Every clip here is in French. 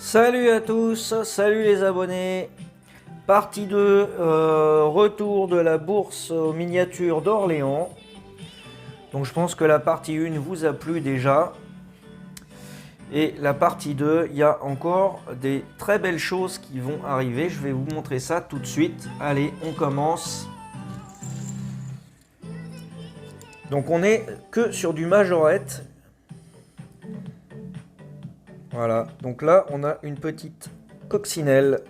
Salut à tous, salut les abonnés. Partie 2, retour de la bourse aux miniatures d'Orléans. Donc je pense que la partie 1 vous a plu déjà. Et la partie 2, il y a encore des très belles choses qui vont arriver. Je vais vous montrer ça tout de suite. Allez, on commence. Donc on est que sur du majorette. Voilà, donc là on a une petite coccinelle.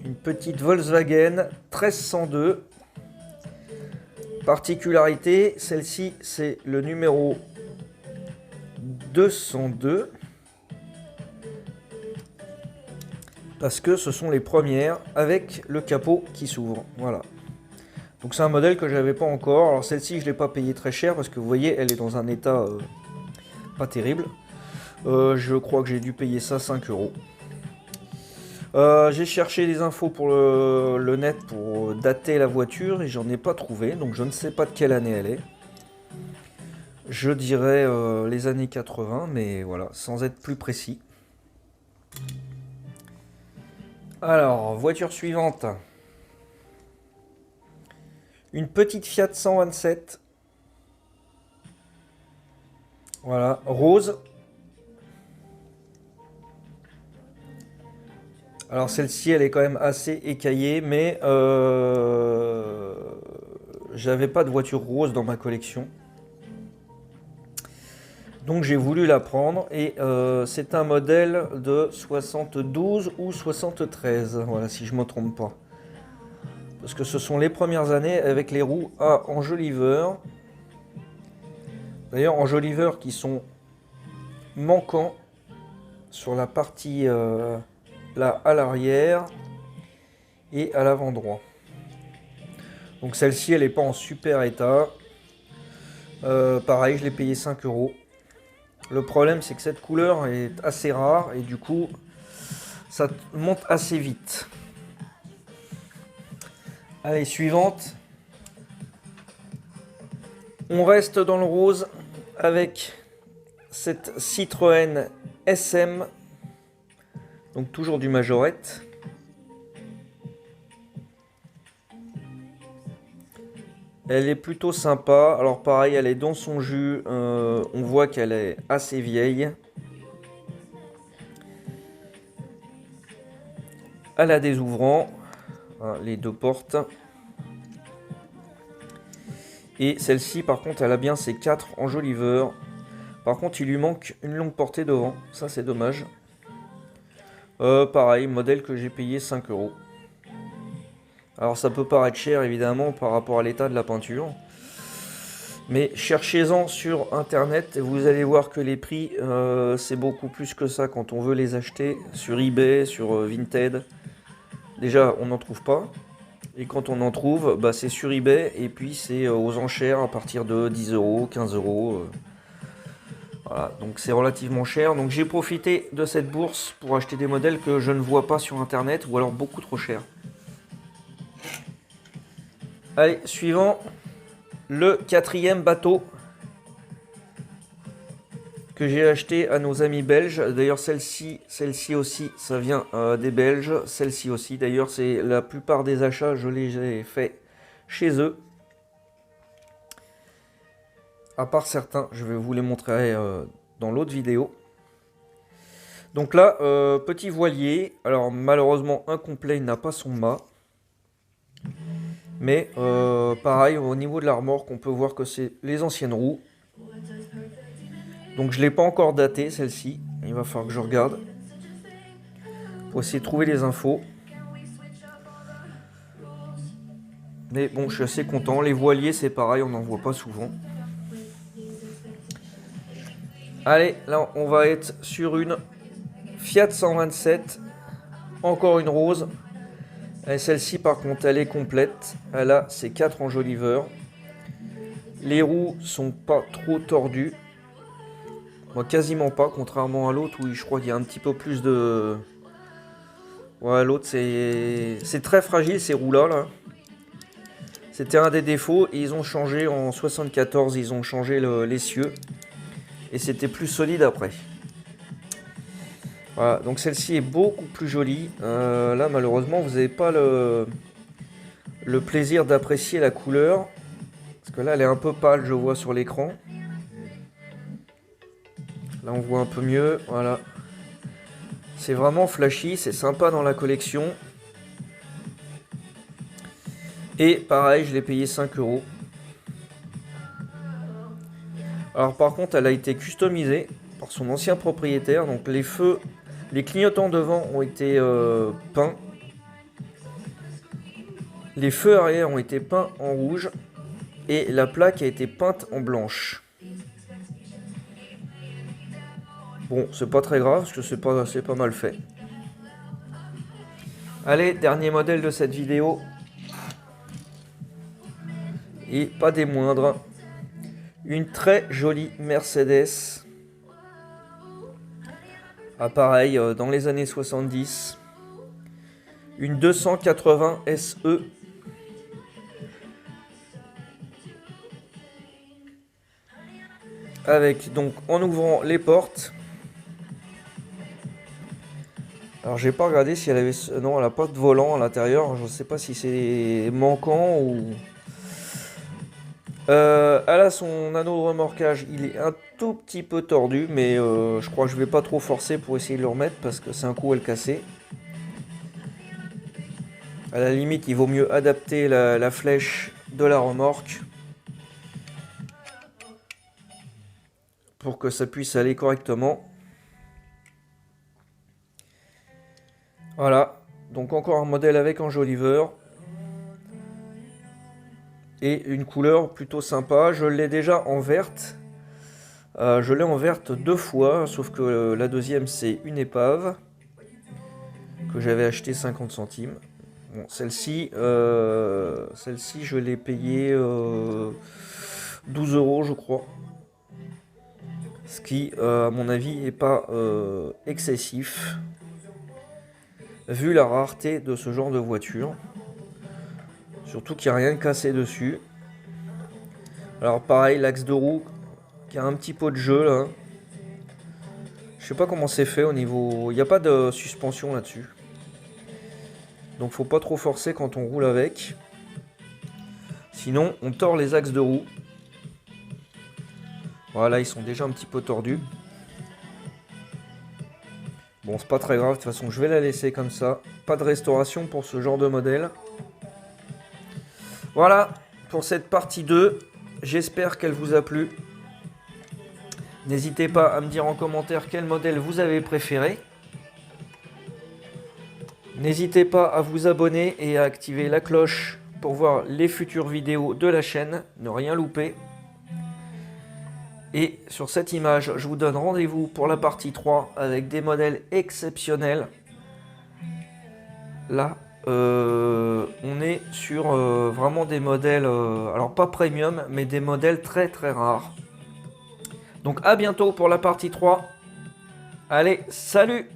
Une petite Volkswagen 1302. Particularité, celle-ci c'est le numéro 202. Parce que ce sont les premières avec le capot qui s'ouvre. Voilà. Donc c'est un modèle que j'avais pas encore. Alors celle-ci je l'ai pas payé très cher parce que vous voyez elle est dans un état pas terrible. Je crois que j'ai dû payer ça 5 euros. J'ai cherché des infos pour le net pour dater la voiture et j'en ai pas trouvé, donc je ne sais pas de quelle année elle est. Je dirais les années 80, mais voilà, sans être plus précis. Alors, voiture suivante. Une petite Fiat 127. Voilà, rose. Alors celle-ci, elle est quand même assez écaillée, mais j'avais pas de voiture rose dans ma collection. Donc j'ai voulu la prendre et c'est un modèle de 72 ou 73, voilà si je ne me trompe pas. Parce que ce sont les premières années avec les roues à enjoliveur. D'ailleurs enjoliveurs qui sont manquants sur la partie là à l'arrière et à l'avant droit. Donc celle-ci elle n'est pas en super état. Pareil je l'ai payé 5 euros. Le problème c'est que cette couleur est assez rare et du coup ça monte assez vite. Allez, suivante. On reste dans le rose avec cette Citroën SM. Donc toujours du majorette. Elle est plutôt sympa. Alors pareil, elle est dans son jus. On voit qu'elle est assez vieille. Elle a des ouvrants. Les deux portes. Et celle-ci, par contre, elle a bien ses 4 enjoliveurs. Par contre, il lui manque une longue portée devant. Ça, c'est dommage. Pareil, modèle que j'ai payé 5 euros. Alors, ça peut paraître cher, évidemment, par rapport à l'état de la peinture. Mais cherchez-en sur Internet et vous allez voir que les prix, c'est beaucoup plus que ça quand on veut les acheter sur eBay, sur Vinted. Déjà, on n'en trouve pas. Et quand on en trouve, bah, c'est sur eBay et puis c'est aux enchères à partir de 10 euros, 15 euros. Voilà, donc c'est relativement cher. Donc j'ai profité de cette bourse pour acheter des modèles que je ne vois pas sur Internet ou alors beaucoup trop cher. Allez, suivant, le 4e bateau que j'ai acheté à nos amis belges. D'ailleurs celle-ci aussi, ça vient des Belges. Celle-ci aussi, d'ailleurs c'est la plupart des achats, je les ai fait chez eux. À part certains, je vais vous les montrer dans l'autre vidéo. Donc là, petit voilier. Alors malheureusement incomplet, il n'a pas son mât. Mais pareil, au niveau de la remorque, on peut voir que c'est les anciennes roues. Donc je ne l'ai pas encore daté celle-ci. Il va falloir que je regarde. Pour essayer de trouver les infos. Mais bon, je suis assez content. Les voiliers, c'est pareil, on n'en voit pas souvent. Allez, là, on va être sur une Fiat 127. Encore une rose. Celle-ci, par contre, elle est complète. Elle a ses 4 enjoliveurs. Les roues sont pas trop tordues. Moi, quasiment pas, contrairement à l'autre où je crois qu'il y a un petit peu plus de... Ouais, l'autre, c'est très fragile, ces roues-là, là. C'était un des défauts et ils ont changé en 74, ils ont changé l'essieu et c'était plus solide après. Voilà, donc celle-ci est beaucoup plus jolie. Là, malheureusement, vous n'avez pas le plaisir d'apprécier la couleur. Parce que là, elle est un peu pâle, je vois sur l'écran. Là, on voit un peu mieux. Voilà. C'est vraiment flashy, c'est sympa dans la collection. Et pareil, je l'ai payé 5 €. Alors par contre, elle a été customisée par son ancien propriétaire. Donc les feux, les clignotants devant ont été peints. Les feux arrière ont été peints en rouge. Et la plaque a été peinte en blanche. Bon, c'est pas très grave, parce que c'est pas mal fait. Allez, dernier modèle de cette vidéo. Et pas des moindres. Une très jolie Mercedes. Ah, pareil, dans les années 70. Une 280 SE. Avec donc en ouvrant les portes. Alors j'ai pas regardé si elle avait... Non, elle a pas de volant à l'intérieur. Je sais pas si c'est manquant ou... elle a son anneau de remorquage. Il est un tout petit peu tordu. Mais je crois que je vais pas trop forcer pour essayer de le remettre. Parce que c'est un coup à le casser. À la limite, il vaut mieux adapter la flèche de la remorque. Pour que ça puisse aller correctement. Voilà, donc encore un modèle avec enjoliveur. Et une couleur plutôt sympa. Je l'ai déjà en verte. Je l'ai en verte 2 fois, sauf que la deuxième c'est une épave. Que j'avais acheté 50 centimes. Bon, celle-ci, je l'ai payée 12 € je crois. Ce qui, à mon avis, n'est pas excessif. Vu la rareté de ce genre de voiture. Surtout qu'il n'y a rien cassé dessus. Alors pareil, l'axe de roue qui a un petit pot de jeu là. Je sais pas comment c'est fait au niveau... Il n'y a pas de suspension là-dessus. Donc faut pas trop forcer quand on roule avec. Sinon on tord les axes de roue. Voilà, ils sont déjà un petit peu tordus. Bon, c'est pas très grave, de toute façon je vais la laisser comme ça. Pas de restauration pour ce genre de modèle. Voilà pour cette partie 2. J'espère qu'elle vous a plu. N'hésitez pas à me dire en commentaire quel modèle vous avez préféré. N'hésitez pas à vous abonner et à activer la cloche pour voir les futures vidéos de la chaîne. Ne rien louper. Et sur cette image, je vous donne rendez-vous pour la partie 3 avec des modèles exceptionnels. Là, on est sur vraiment des modèles, alors pas premium, mais des modèles très très rares. Donc à bientôt pour la partie 3. Allez, salut!